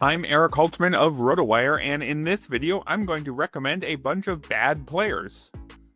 I'm Erik Halterman of RotoWire, and in this video, I'm going to recommend a bunch of bad players.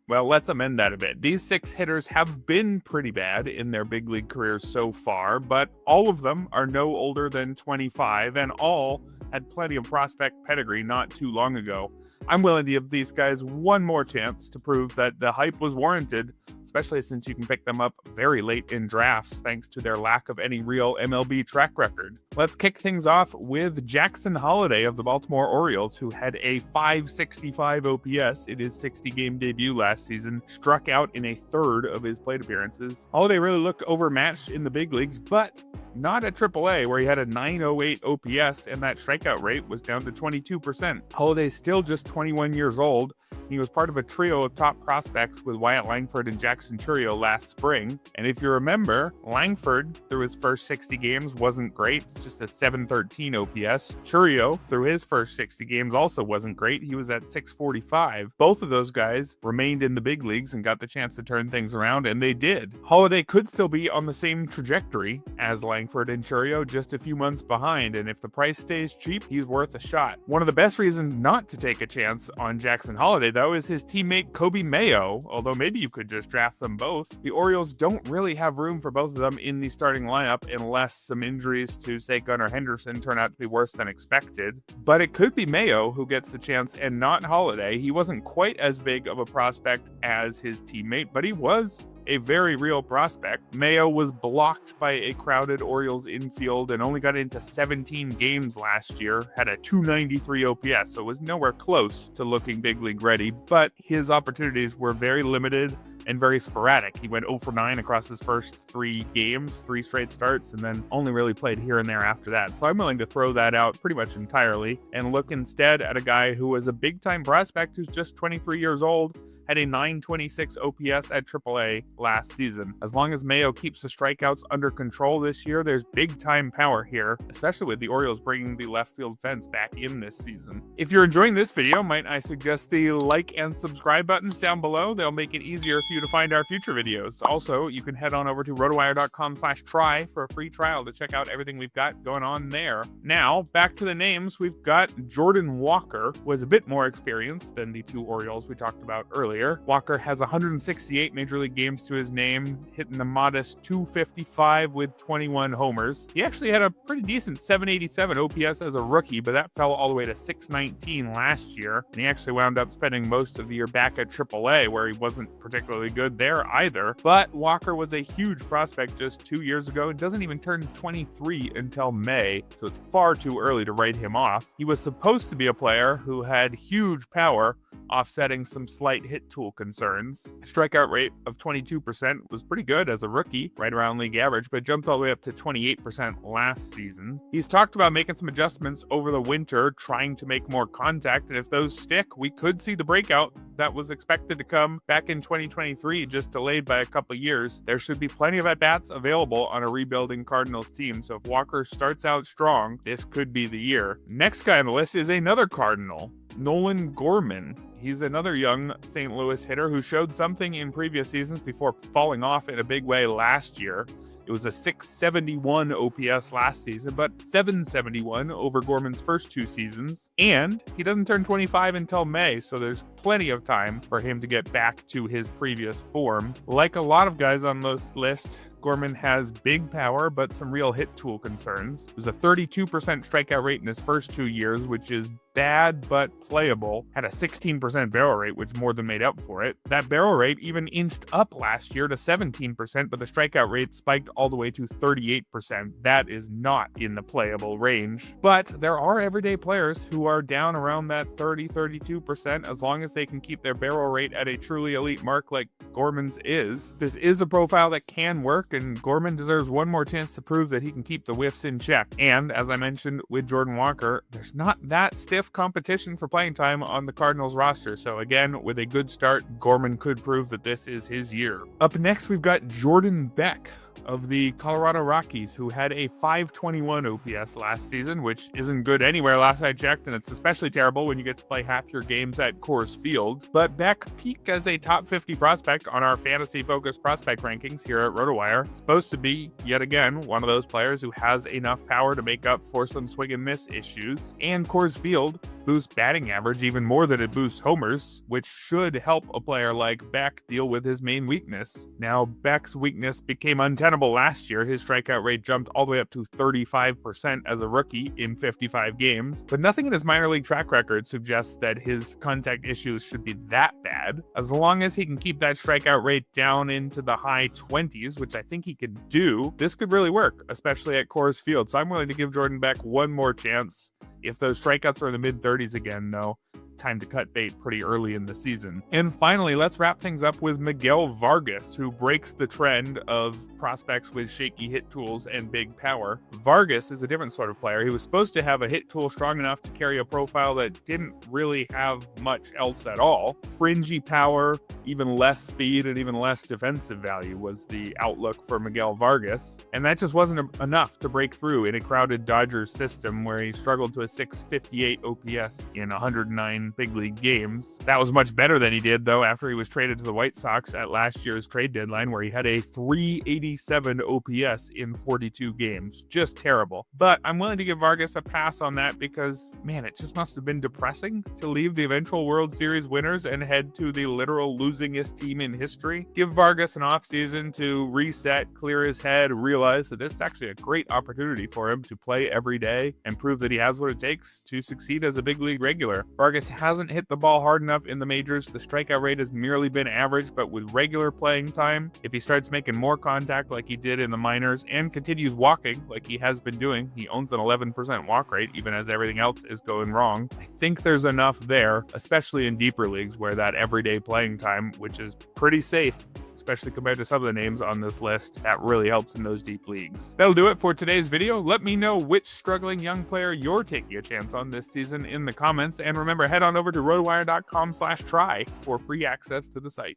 Well, let's amend that a bit. These 6 hitters have been pretty bad in their big league careers so far, but all of them are no older than 25, and all had plenty of prospect pedigree not too long ago. I'm willing to give these guys one more chance to prove that the hype was warranted, especially since you can pick them up very late in drafts thanks to their lack of any real MLB track record. Let's kick things off with Jackson Holliday of the Baltimore Orioles, who had a .565 OPS in his 60-game debut last season, struck out in a third of his plate appearances. Holliday really looked overmatched in the big leagues, but not at AAA, where he had a .908 OPS and that strikeout rate was down to 22%. Holliday's still just 21 years old. He was part of a trio of top prospects with Wyatt Langford and Jackson Chourio last spring. And if you remember, Langford, through his first 60 games, wasn't great. It's just a .713 OPS. Chourio, through his first 60 games, also wasn't great. He was at .645. Both of those guys remained in the big leagues and got the chance to turn things around, and they did. Holliday could still be on the same trajectory as Langford and Chourio, just a few months behind, and if the price stays cheap, he's worth a shot. One of the best reasons not to take a chance on Jackson Holliday, though, is his teammate Coby Mayo, although maybe you could just draft them both. The Orioles don't really have room for both of them in the starting lineup unless some injuries to, say, Gunnar Henderson turn out to be worse than expected. But it could be Mayo who gets the chance and not Holliday. He wasn't quite as big of a prospect as his teammate, but he was a very real prospect. Mayo was blocked by a crowded Orioles infield and only got into 17 games last year, had a .293 OPS, so was nowhere close to looking big league ready, but his opportunities were very limited and very sporadic. He went 0 for 9 across his first 3 games, 3 straight starts, and then only really played here and there after that. So I'm willing to throw that out pretty much entirely and look instead at a guy who was a big-time prospect who's just 23 years old, had a .926 OPS at AAA last season. As long as Mayo keeps the strikeouts under control this year, there's big-time power here, especially with the Orioles bringing the left field fence back in this season. If you're enjoying this video, might I suggest the like and subscribe buttons down below? They'll make it easier for you to find our future videos. Also, you can head on over to rotowire.com/try for a free trial to check out everything we've got going on there. Now, back to the names. We've got Jordan Walker, who has a bit more experience than the 2 Orioles we talked about earlier. Walker has 168 major league games to his name, hitting a modest .255 with 21 homers. He actually had a pretty decent .787 OPS as a rookie, but that fell all the way to .619 last year, and he actually wound up spending most of the year back at AAA, where he wasn't particularly good there either. But Walker was a huge prospect just 2 years ago and doesn't even turn 23 until May, so it's far too early to write him off. He was supposed to be a player who had huge power, offsetting some slight hit tool concerns. A strikeout rate of 22% was pretty good as a rookie, right around league average, but jumped all the way up to 28% last season. He's talked about making some adjustments over the winter, trying to make more contact, and if those stick, we could see the breakout that was expected to come back in 2023, just delayed by a couple years. There should be plenty of at-bats available on a rebuilding Cardinals team, so if Walker starts out strong, this could be the year. Next guy on the list is another Cardinal, Nolan Gorman. He's another young St. Louis hitter who showed something in previous seasons before falling off in a big way last year. It was a .671 OPS last season, but .771 over Gorman's first 2 seasons. And he doesn't turn 25 until May, so there's plenty of time for him to get back to his previous form. Like a lot of guys on this list, Gorman has big power, but some real hit tool concerns. It was a 32% strikeout rate in his first 2 years, which is bad but playable. Had a 16% barrel rate, which more than made up for it. That barrel rate even inched up last year to 17%, but the strikeout rate spiked all the way to 38%. That is not in the playable range. But there are everyday players who are down around that 30-32% as long as they can keep their barrel rate at a truly elite mark like Gorman's is. This is a profile that can work, and Gorman deserves one more chance to prove that he can keep the whiffs in check. And as I mentioned with Jordan Walker, there's not that stiff competition for playing time on the Cardinals roster. So again, with a good start, Gorman could prove that this is his year. Up next, we've got Jordan Beck of the Colorado Rockies, who had a 521 OPS last season, which isn't good anywhere last I checked, and it's especially terrible when you get to play half your games at Coors Field. But Beck peaked as a top 50 prospect on our fantasy-focused prospect rankings here at RotoWire. It's supposed to be, yet again, one of those players who has enough power to make up for some swing and miss issues. And Coors Field boosts batting average even more than it boosts homers, which should help a player like Beck deal with his main weakness. Now, Beck's weakness became untenable last year. His strikeout rate jumped all the way up to 35% as a rookie in 55 games, but nothing in his minor league track record suggests that his contact issues should be that bad. As long as he can keep that strikeout rate down into the high 20s, which I think he can do, this could really work, especially at Coors Field. So I'm willing to give Jordan Beck one more chance. If those strikeouts are in the mid-30s again, though, time to cut bait pretty early in the season. And finally, let's wrap things up with Miguel Vargas, who breaks the trend of prospects with shaky hit tools and big power. Vargas is a different sort of player. He was supposed to have a hit tool strong enough to carry a profile that didn't really have much else at all. Fringy power, even less speed, and even less defensive value was the outlook for Miguel Vargas. And that just wasn't enough to break through in a crowded Dodgers system where he struggled to a 658 OPS in 109 big league games. That was much better than he did, though, after he was traded to the White Sox at last year's trade deadline, where he had a 387 OPS in 42 games. Just terrible. But I'm willing to give Vargas a pass on that because, man, it just must have been depressing to leave the eventual World Series winners and head to the literal losingest team in history. Give Vargas an offseason to reset, clear his head, realize that this is actually a great opportunity for him to play every day and prove that he has what it takes to succeed as a big league regular. Vargas hasn't hit the ball hard enough in the majors. The strikeout rate has merely been average, but with regular playing time, if he starts making more contact like he did in the minors and continues walking like he has been doing, he owns an 11% walk rate even as everything else is going wrong. I think there's enough there, especially in deeper leagues where that everyday playing time, which is pretty safe, especially compared to some of the names on this list, that really helps in those deep leagues. That'll do it for today's video. Let me know which struggling young player you're taking a chance on this season in the comments, and remember, head on over to rotowire.com/try for free access to the site.